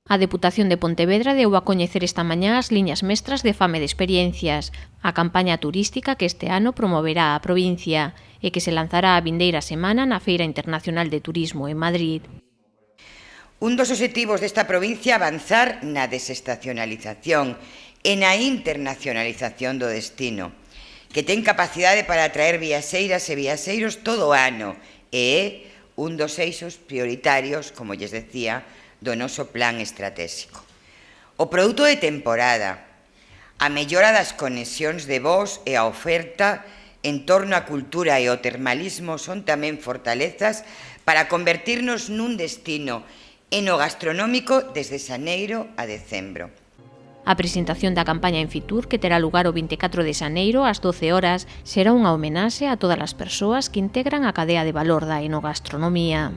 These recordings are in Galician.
A Deputación de Pontevedra deu a coñecer esta mañá as liñas mestras de Fame de Experiencias, a campaña turística que este ano promoverá a provincia e que se lanzará a vindeira semana na Feira Internacional de Turismo en Madrid. Un dos obxectivos desta provincia é avanzar na desestacionalización e na internacionalización do destino, que ten capacidade para atraer viaxeiras e viaxeiros todo o ano e é un dos eixos prioritarios, como lles decía, do noso plan estratégico. O produto de temporada, a mellora das conexións de voos e a oferta en torno á cultura e ao termalismo son tamén fortalezas para convertirnos nun destino enogastronómico desde xaneiro a decembro. A presentación da campaña en Fitur, que terá lugar o 24 de xaneiro ás 12 horas, será unha homenaxe a todas as persoas que integran a cadea de valor da enogastronomía.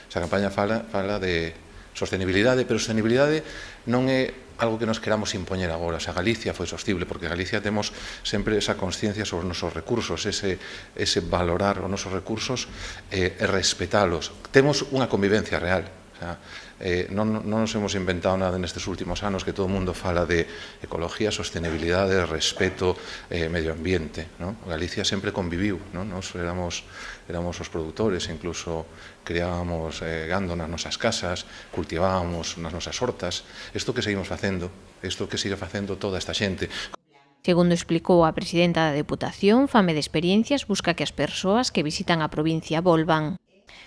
Esa campaña fala de sostenibilidade, pero sostenibilidade non é algo que nos queramos impoñer agora. O sea, Galicia foi sostible, porque Galicia temos sempre esa consciencia sobre os nosos recursos, ese valorar os nosos recursos e respetalos. Temos unha convivencia real. O sea, non nos hemos inventado nada nestes últimos anos, que todo o mundo fala de ecología, sostenibilidade, respeto, medio ambiente, ¿no? Galicia sempre conviviu, ¿no? Nos éramos os produtores, incluso criábamos gando nas nosas casas, cultivábamos nas nosas hortas. Isto que seguimos facendo, isto que sigue facendo toda esta xente. Segundo explicou a presidenta da Deputación, Fame de Experiencias busca que as persoas que visitan a provincia volvan.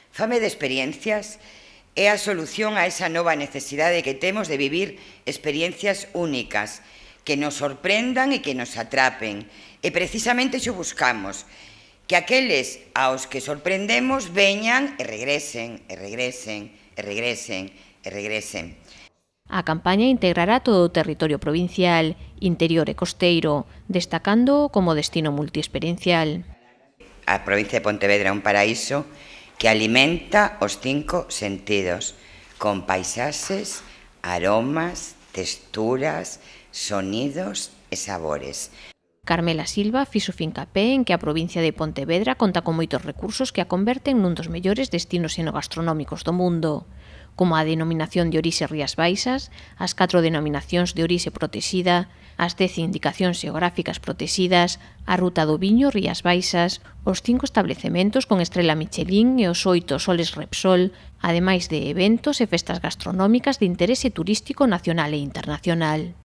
Fame de Experiencias é a solución a esa nova necesidade que temos de vivir experiencias únicas, que nos sorprendan e que nos atrapen. E precisamente xo buscamos, que aqueles aos que sorprendemos veñan e regresen, e regresen, e regresen, e regresen. A campaña integrará todo o territorio provincial, interior e costeiro, destacando como destino multiexperiencial. A provincia de Pontevedra é un paraíso que alimenta os 5 sentidos, con paisaxes, aromas, texturas, sonidos e sabores. Carmela Silva fixo fincapé en que a provincia de Pontevedra conta con moitos recursos que a converten nun dos mellores destinos enogastronómicos do mundo, como a denominación de orixe Rías Baixas, as 4 denominacións de orixe protexida, as 10 indicacións xeográficas protexidas, a ruta do viño Rías Baixas, os 5 establecementos con estrela Michelin e os 8 soles Repsol, ademais de eventos e festas gastronómicas de interese turístico nacional e internacional.